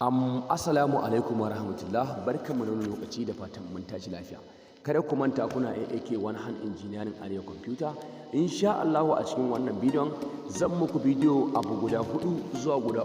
Assalamu alaikum wa rahmatullah, barkanmu da wani lokaci da fatan mun tashi lafiya. Kada ku manta kuna AAK One Hand Engineering Arewa Computer. Insha Allah a cikin wannan bidiyon zan muku bidiyo abu guda 4 zuwa guda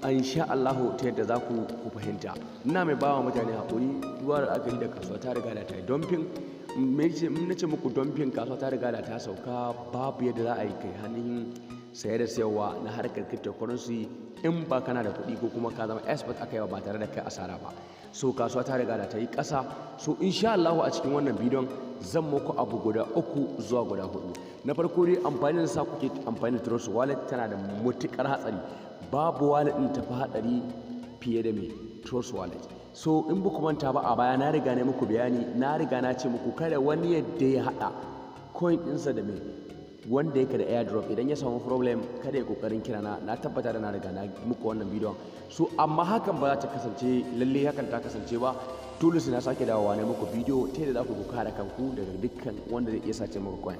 3 insha Allah ta yadda za ku fahimta. Ina mai bawa mutane hakuri duwa da aka yi da kasuwa ta riga da ta yi dumping. Mun nace muku dumping kasuwa ta riga da ta sauka, babu yadda za a yi kai hannun sayar da sayarwa na harkar cryptocurrency in ba kana da kuɗi ko kuma ka zama expert aka yawa ba tare da kai asara ba. So kasuwa ta riga da ta yi ƙasa. So insha Allah a cikin wannan bidiyon zan muku abu guda 3 zuwa guda 4. Na farko dai amfani da sa kuke amfani da Trust Wallet tana da matuƙar hatsari. Babu wallet ɗin tafi hatsari fiye da mai Trust Wallet. So in ba ku manta ba a baya na riga ne muku bayani, na riga na ce muku kada wani yadda ya haɗa coin ɗinsa da mai wanda yake da airdrop. Idan ya samu problem kada ya kokarin kira na tabbata da na riga na muku wannan bidiyon. So amma hakan ba za ta kasance lalle hakan ta kasance ba, dole sai na sake dawowa ne muku bidiyo ta yadda za ku kare kanku daga dukkan wanda zai iya sace muku coin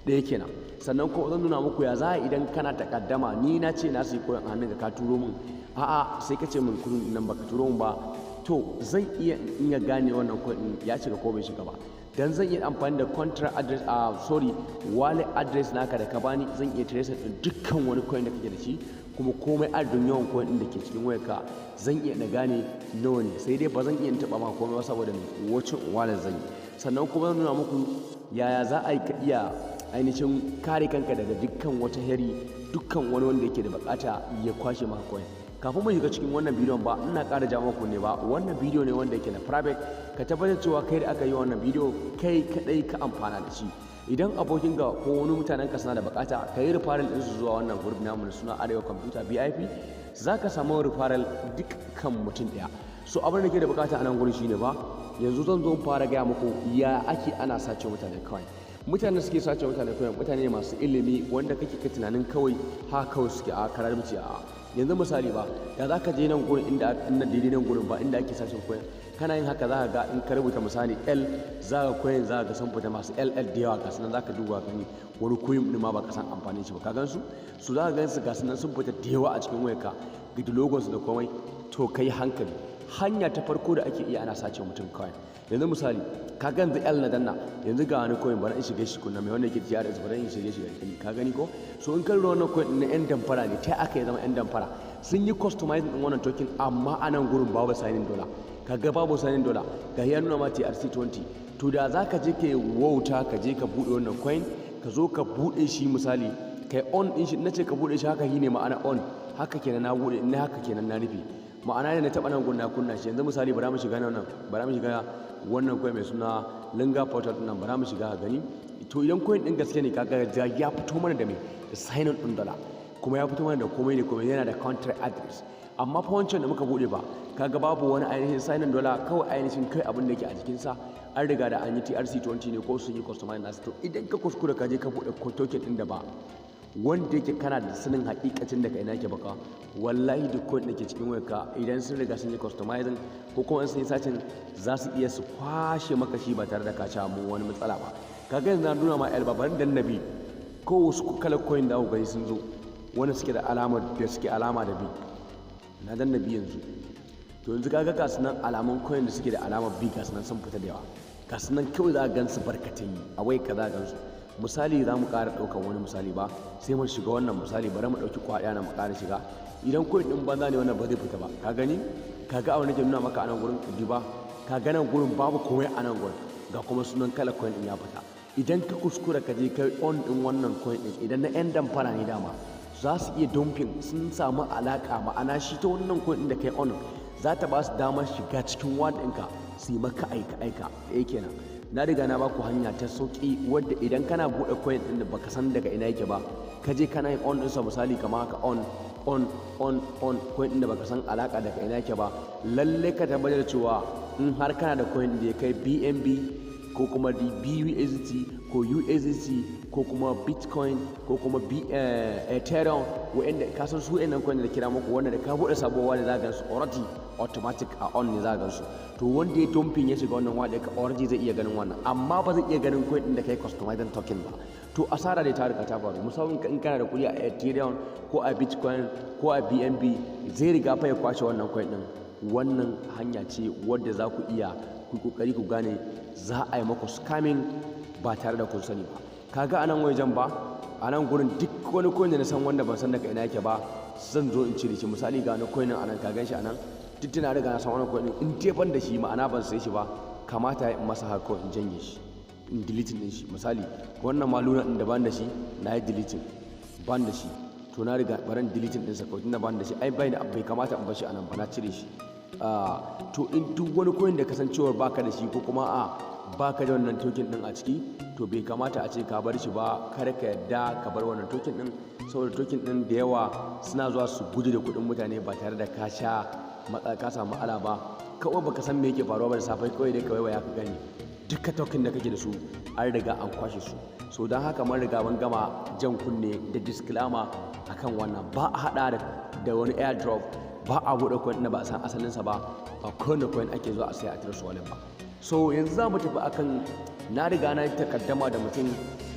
da yake nan. Sannan ko zan nuna muku ya za idan kana takaddama, ni na ce na sai coin a hannun ka turo min, a'a sai ka ce min kudin nan baka turo min ba, to zan iya in ya gane wannan coin ya shiga ko bai shiga ba. Dan zan iya amfani da contract address wallet address naka da ka bani, zan iya trace din dukkan wani coin da kake da shi, kuma komai adadin yawan coin din da ke cikin wayarka zan iya na gane nawa ne. Sai dai ba zan iya taba ma komai ba saboda wacin wallet zan yi. Sannan kuma zan nuna muku yaya za a yi ka iya ainihin kare kanka daga dukkan wata hari, dukkan wani wanda yake da bukata ya kwashe maka coin. Kafin mu shiga cikin wannan bidiyon ba ina ƙara ja muku ne ba, wannan bidiyo ne wanda yake na private. Ka tabbatar cewa kai da aka yi wannan bidiyo kai kadai ka amfana da shi. Idan abokin ga ko wani mutanen ka suna da bukata ka yi referral din su zuwa wannan group namu da suna Arewa Computer VIP, zaka samu referral dukkan mutum daya. So abin da ke da bukata a nan gurin shine ba, yanzu zan zo fara gaya muku ya ake ana sace mutane kawai. Mutane suke sace mutane kawai mutane masu ilimi wanda kake ka tunanin kawai haka kawai suke a karar bici a yanzu misali ba, da za ka je nan gurin inda daidai nan gurin ba inda ake sashen koyan, kana yin haka za ka ga in ka rubuta misali L za ka koyan za ka ga sun fita masu LL da yawa ga sunan za ka duba gani wani koyin ɗin ma ba ka san amfanin shi ba, ka gan su za ka gan su ga sunan sun fita da yawa a cikin wayarka ga logonsu da komai. To kai hankali, hanya ta farko da ake iya ana sace mutum kawai. Yanzu misali ka gan da L na danna, yanzu ga wani koyin bari in shige shi kunna mai wanda yake TRS bari in shige shi ka gani ko. So in kan wannan koyin na yan damfara ne, ta aka yi zama yan damfara sun yi customizing din wannan token amma a nan gurin babu signing dollar, kaga babu signing dollar ga ya nuna ma TRC20. to da za ka je ka wauta ka je ka buɗe wannan coin ka zo ka buɗe shi misali kai on din shi, nace ka buɗe shi haka shine ma'ana on, haka kenan na buɗe, ina haka kenan na rufe, ma'ana ne na taɓa nan gunna kunna shi. Yanzu misali bara mu shiga wannan coin mai suna linga portal din nan, bara mu shiga gani. To idan coin din gaske ne kaga ya fito mana da me da sign on din dollar, kuma ya fito mana da komai ne komai, yana da contract address. Amma fa wancan da muka bude ba kaga babu wani ainihin sign on dollar, kawai ainihin kai abin da yake a jikin sa an riga da an yi TRC20 ne ko sun yi customize nasu. To idan ka kuskura ka je ka bude token din da ba wanda yake kana da sanin hakikacin da kai nake baka, wallahi duk coin da ke cikin wayarka idan sun riga sun yi customizing ko kuma sun yi sacin za su iya su kwashe maka shi ba tare da ka samu wani matsala ba. Kaga yanzu na nuna ma babarin dan nabi ko wasu kala coin da gani sun zo wanda suke da alama da bi na dan nabi yanzu. To yanzu kaga ga sunan alamun coin da suke da alamar bi ga sunan sun fita da yawa, ga sunan kawai za ka gansu barkatai a wai ka za ka gansu. Misali za mu ƙara ɗaukar wani misali ba, sai mu shiga wannan misali bari mu ɗauki kwaɗaya na mu ƙara shiga. Idan coin ɗin banza ne wannan ba zai fita ba, ka gani ka ga abin da ke nuna maka a nan gurin kudi ba, ka ga nan gurin babu komai a nan gurin, ga kuma sunan kala coin ɗin ya fita. Idan ka kuskura ka je kai on ɗin wannan coin ɗin, idan na 'yan damfara ne dama za su iya dumping, sun samu alaƙa, ma'ana shi ta wannan coin ɗin da kai on za ta ba su damar shiga cikin wallet ɗinka su yi maka aika kenan. Na riga na baku hanya ta sauki wadda idan kana buɗe coin ɗin da baka san daga ina yake ba, ka je kana yin on ɗinsa misali kamar haka on coin ɗin da baka san alaka daga ina yake ba, lalle ka tabbatar cewa in har kana da coin da ya kai BNB ko kuma BUSD ko USDT ko kuma Bitcoin ko kuma Ethereum, wa'anda ka san su ɗin coin da kira muku wanda da ka buɗe sabuwa da za ka gansu already automatic a on ne za ka gansu. To wanda ya dumping ya shiga wannan wallet ka already zai iya ganin wannan, amma ba zai iya ganin coin din da kai customizing token ba. to asara dai ta riga ta faru. Musamman in kana da kuɗi a Ethereum ko a Bitcoin ko a BNB zai riga fa ya kwashe wannan coin din. Wannan hanya ce wadda za ku iya ku kokari ku gane za a yi maku scamming ba tare da kun sani ba. Kaga anan wajen ba a nan gurin duk wani coin da na san wanda ban san daga ina yake ba zan zo in cire shi. Misali ga wani coin nan anan ka gan shi anan duk tana riga na san wani coin in dai ban da shi ma'ana ban sai shi ba kamata in masa haka in janye shi in deleting din shi. Misali wannan maluna din da ban da shi na yi deleting ban da shi to na riga baran deleting din sa kawai tunda ban da shi ai bai kamata in bar shi anan ba na cire shi. To in duk wani coin da kasancewar baka da shi ko kuma baka da wannan token din a ciki to bai kamata a ce ka bar shi ba. Kar ka yadda ka bar wannan token din saboda token din da yawa suna zuwa su gudu da kuɗin mutane ba tare da ka samu matsala ba. Kawai baka san me yake faruwa ba da safe kawai dai kawai ya ka gani duka token da kake da su an riga an kwashe su. So don haka mun riga mun gama jan kunne da disclaimer akan wannan. Ba a hada da wani airdrop, ba a buɗe coin da ba a san asalinsa ba kowane coin ake zuwa a sai a Trust Wallet ba. So yanzu za mu tafi akan na riga na takaddama da mutum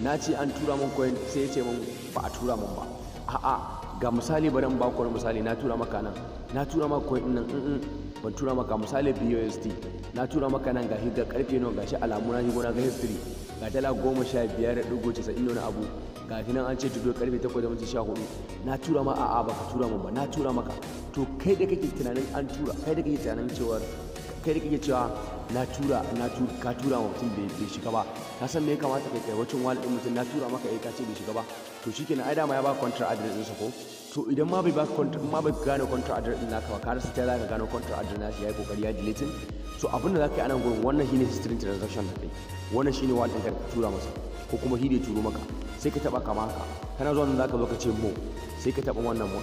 na ce an tura min coin sai ya ce min ba a tura min ba. A'a ga misali bari in ba ku misali na tura maka nan na tura maka coin nan ban tura maka misali BUSD na tura maka nan gashi ga karfe nawa gashi alamu na shigo na ga history ga dala 15.90 wani abu gashi nan an ce tudo karfe 8:14 na tura ma a'a baka tura min ba na tura maka. To kai da kake tunanin an tura kai da kake tunanin cewa na tura ka tura ma mutum bai shiga ba ka san me ya kamata kai wacin wallet din mutum na tura maka ka ce bai shiga ba to shikenan ai dama ya baka contract address din sa ko. To idan ma bai baka contract ma bai gane contract address din naka ba ka rasa ta zaka gano contract address nashi yayi kokari ya deleting. So abin da zaka yi anan gurin wannan shine history transaction da kai wannan shine wallet din ka tura masa ko kuma shi da turo maka sai ka taba kama haka kana zuwa nan zaka zo ka ce mo sai ka taba wannan mo.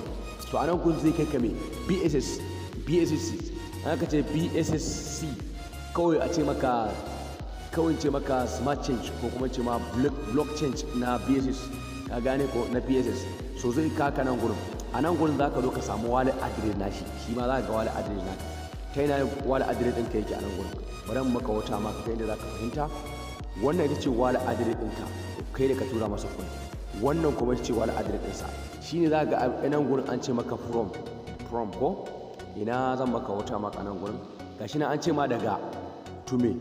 To anan gurin zai kai ka me BSC aka ce BSC kawai a ce maka smart change ko kuma ce ma block change na BSS ka gane ko na BSS. So zai kaka nan gurin a nan gurin za ka zo ka samu wallet address nashi shi ma za ka ga wallet address naka ta yana wallet address ɗinka yake a nan gurin. Bari maka wata maka ta inda za ka fahimta wannan ita ce wallet address ɗinka kai da ka tura masa kuɗi wannan kuma ita ce wallet address ɗinsa shine za ka ga a nan gurin an ce maka from ko ina zan maka wata maka nan gurin gashi na an ce ma daga tume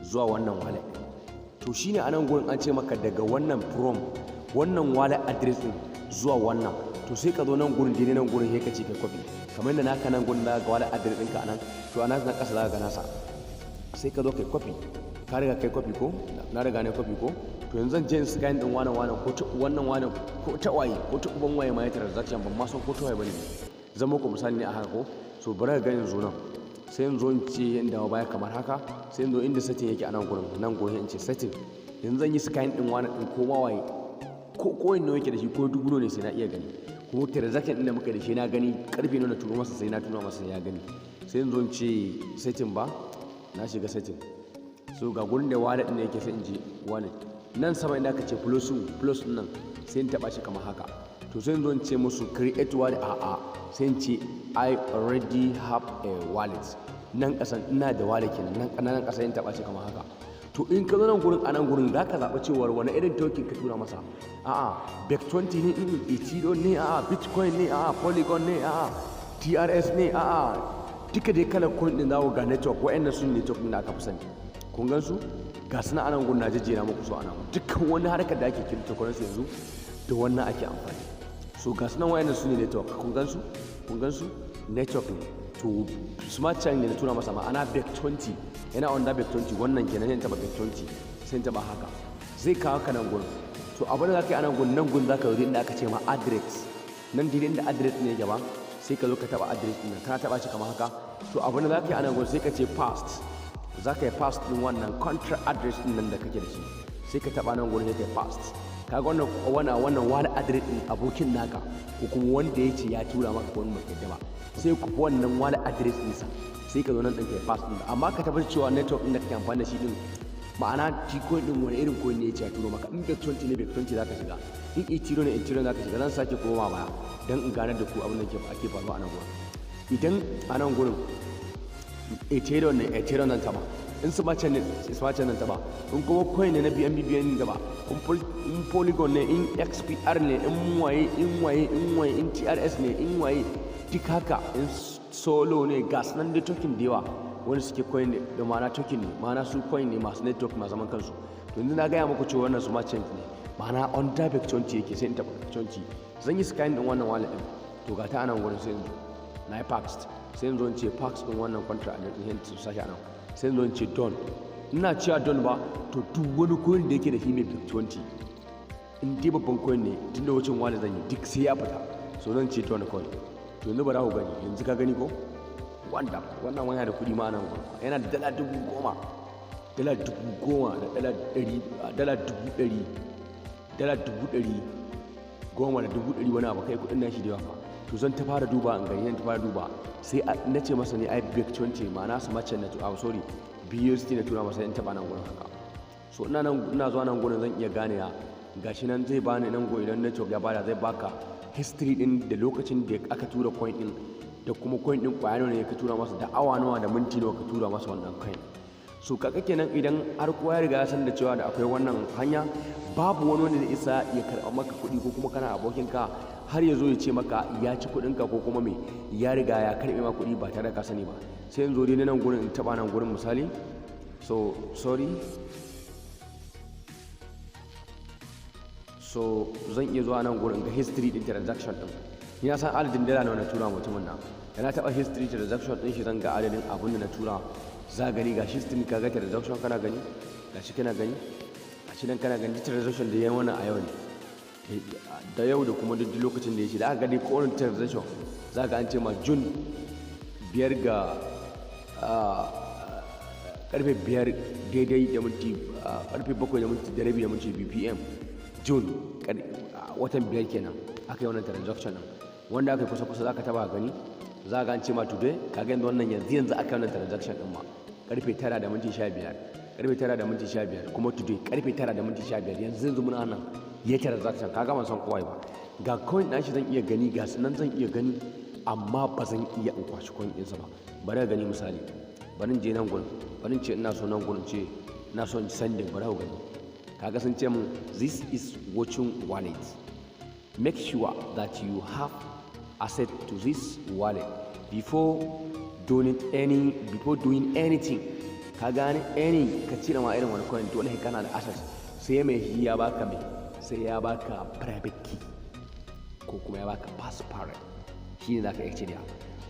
zuwa wannan wallet. To shine a nan gurin an ce maka daga wannan from wannan wallet address din zuwa wannan to sai ka zo nan gurin dai nan gurin sai ka ce kai copy kamar yadda naka nan gurin da ga wallet address ɗinka anan to anan na kasa za ka ga nasa sai ka zo kai copy ka riga kai copy ko na riga ne copy ko. To yanzu zan je scan din wannan ko ta wannan ko ta waye ko ta uban waye ma ya transaction ban ma san ko ta waye bane zan muku misali ne a haka ko. So bari ka ga yanzu nan sai yanzu in ce yanda baya kamar haka sai yanzu inda setting yake a nan gurin in ce setting yanzu zan yi scan din wannan din ko ma waye ko inda yake da shi ko dubu ne sai na iya gani ko transaction din da muka da shi na gani karfe na turo masa sai na turo masa ya gani. Sai yanzu in ce setting ba na shiga setting so ga gurin da wallet din yake sai in je wallet nan sama inda aka ce plus nan sai in taba shi kamar haka. To sai yanzu in ce musu create wallet sai in ce I already have a wallet nan kasan ina da wallet kenan nan kasan in taba shi kamar haka. To in ka zo nan gurin a nan gurin za ka zaɓi cewar wani irin token ka tura masa BEC20 ne Ethereum ne Bitcoin ne Polygon ne TRS ne duka dai kalar coin din zaku ga network wa'annan sun network din da aka fi sani kun gan su ga suna a nan gurin na jejjera muku su a nan dukkan wani harkar da ake cryptocurrency yanzu da wannan ake amfani. So ga suna wa'annan sun network kun gan su network ne. To smart chain ne na tura masa ma'ana BEC20 yana on da BEC20 wannan kenan sai taba BEC20 sai taba haka zai kawo ka nan gurin. To abin da zaka yi a nan gurin zaka yi inda aka ce ma address nan dire inda address ne gaba sai ka zo ka taba address din kana taba shi kamar haka. To abin da zaka yi a nan gurin sai ka ce past zaka yi past din wannan contract address din nan da kake da shi sai ka taba nan gurin sai ka past kaga wannan wani address din abokin naka ko kuma wanda ya ce ya tura maka ko wani mai ba sai ku wannan wani address ɗinsa sai ka zo nan ɗin kai pass ɗin amma ka tabbatar cewa network ɗin da kake amfani da shi ɗin ma'ana Bitcoin ɗin wani irin coin ne ya ce ya turo maka in BEC20 ne BEC20 za ka shiga in Ethereum za ka shiga zan sake koma baya don in ganar da ku abin da ake faruwa a nan gurin. Idan a nan gurin Ethereum nan sama in smart chain nan ta ba, in kuma coin ne na BNB gaba, in polygon ne, in XPR ne, in TRS ne, in waye duk haka, in solo ne, gas nan da token da yawa wani suke coin ne da ma'ana token ne, ma'ana su coin ne masu network masu zaman kansu. To yanzu na gaya muku cewa wannan smart chain ne, ma'ana on type chonci yake, sai in taɓa chonci zan yi scan din wannan wallet din, to ga ta anan gurin sai yanzu na yi paxed, sai yanzu in ce pax din wannan contract din hin su sashi anan, sai yanzu in ce don. Ina cewa don ba, to duk wani coin da yake da shi mai 20 in dai babban coin ne tun da wucin wallet zan yi duk sai ya fita, so zan ce don coin. To yanzu bara ku gani, yanzu ka gani ko wanda wannan wani da kuɗi ma nan yana da dala 10,000, dala 10,000 da dala 100,000, dala 100,000 goma da 100,000 wani abu, kai kuɗin nashi da yawa. To zan ta fara duba in gani, ta fara duba sai na ce masa ne ai big 20 ma'ana su mace na sorry BUSD na tura masa in taɓa nan gurin haka. So ina zuwa nan gurin zan iya gane ya gashi nan zai bani nan go idan network ya bada zai baka history din da lokacin da aka tura coin din da kuma coin din kwaya ne ka tura masa da awa nawa da minti nawa ka tura masa wannan coin. So kaka kenan idan har kowa ya riga ya san da cewa da akwai wannan hanya, babu wani wanda zai isa ya karɓa maka kuɗi ko kuma kana abokinka har ya zo ya ce maka ya ci kuɗinka ko kuma me ya riga ya karɓe ma kuɗi ba tare da ka sani ba. Sai in zo dai nan gurin in taɓa nan gurin misali, so sorry, so zan iya zuwa nan gurin ga history din transaction din. Ni na san adadin dala nawa na tura mutumin nan, da na taɓa history transaction din shi zan ga adadin abin da na tura. Za gani ga history ka ga transaction kana gani, gashi kana gani, gashi nan kana gani transaction da yayi wannan a yau ne, da yau da kuma duk lokacin da ya ce da aka gani kowane transaction za ka an ce ma June 5 ga karfe 5 daidai da minti karfe 7 da minti da rabi da minti BPM June watan 5 kenan aka yi wannan transaction nan, wanda aka yi kusa za ka taba gani, za ka an ce ma today ka ga wannan yanzu aka yi wannan transaction din ma karfe 9 da minti 15, karfe 9 da minti 15 kuma today karfe 9 da minti 15 yanzu muna nan ya transaction. Kaga ban san kowa ba, ga coin ɗin shi zan iya gani, ga sunan zan iya gani, amma ba zan iya in kwashi coin ɗinsa ba. Bari ka gani misali, bari in je nan gurin, bari in ce ina so nan gurin ce ina so in sending, bari ka gani. Kaga sun ce min this is watching wallet, make sure that you have access to this wallet before doing anything. Ka gane any ka cire ma irin wani coin dole kana da access, sai mai ya baka mai, sai ya baka private key ko kuma ya baka passport, shi ne za ka iya cire.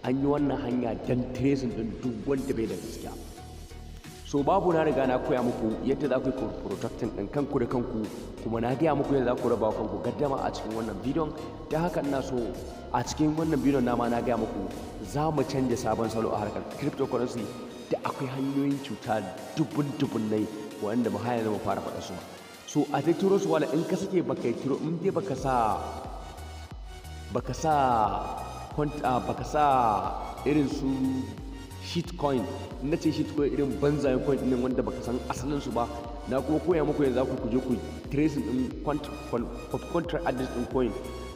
An yi wannan hanya don tracing din duk wanda bai da gaskiya. So babu na riga na koya muku yadda za ku yi protecting din kanku da kanku, kuma na gaya muku yadda za ku raba kanku gaddama a cikin wannan bidiyon. Da haka ina so a cikin wannan bidiyon na gaya muku za mu canja sabon salo a harkar cryptocurrency, da akwai hanyoyin cuta dubunnai wanda ba haya zama fara faɗa su ba. So a ta turo su wala in ka sake baka turo, in dai baka sa irin su shitcoin, na ce shitcoin irin banzayen coin ɗin wanda baka san asalin su ba, na kuma koya muku yanzu ku je ku tracing din contract address din coin,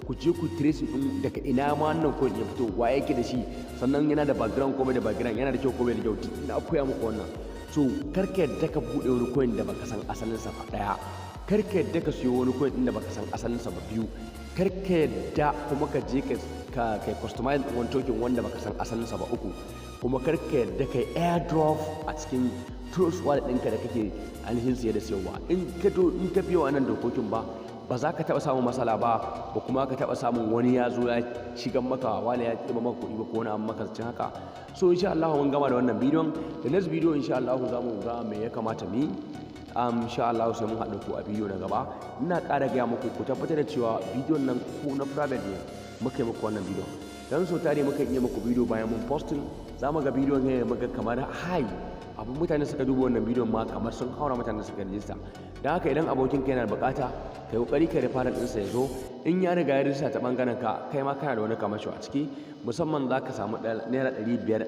ku je ku tracing din daga ina ma wannan coin ya fito, wa yake da shi, sannan yana da background ko bai da background, yana da kyau ko bai da kyau, na koya muku wannan. So karka yadda ka buɗe wani coin da baka san asalin sa ba, ɗaya. Karka yadda ka siyo wani coin din da baka san asalin sa ba, biyu. Karka yadda kuma ka je ka customize wani token wanda baka san asalin sa ba, uku. Kuma karka yadda kai airdrop a cikin trust wallet ɗinka da kake ainihin siye da siyarwa. In ka biyo wannan dokokin ba za ka taɓa samun matsala ba kuma ka taɓa samun wani ya zo ya shiga maka wani ya ƙiba maka kuɗi ba ko wani abu makamancin haka. So insha Allah mun gama da wannan bidiyon, da next bidiyo insha Allah za mu ga me ya kamata mu yi. Insha Allah sai mun haɗu ku a bidiyo na gaba. Ina ƙara gaya muku ku tabbatar da cewa bidiyon nan ko na private ne muka yi muku wannan bidiyon. Dan so tare muka iya muku bidiyo bayan mun posting, za mu ga bidiyon ne muka kamar hi abin mutane suka duba wannan bidiyon ma kamar sun haura mutane suka rijista. Don haka idan abokin ka yana da bukata kai kokari ka referral ɗinsa ya zo, in ya riga ya rijista ta bangaren ka kai ma kana da wani kamasho a ciki, musamman za ka samu naira 500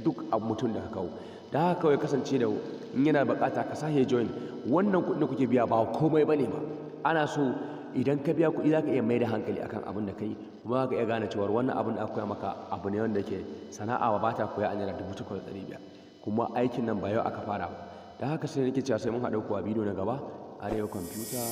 duk abu mutum da ka kawo. Don haka kawai kasance da in yana da bukata ka sahe join. Wannan kuɗin da kuke biya ba komai bane ba, ana so idan ka biya kuɗi za ka iya mai da hankali akan abin da kai, kuma za ka iya gane cewa wannan abin da aka koya maka abu ne wanda ke sana'a ba ta koya a naira 8,500. kuma aikin nan ba yau aka fara ba. Da haka sai nake cewa sai mun haɗa ku a bidiyo na gaba. Arewa Computer.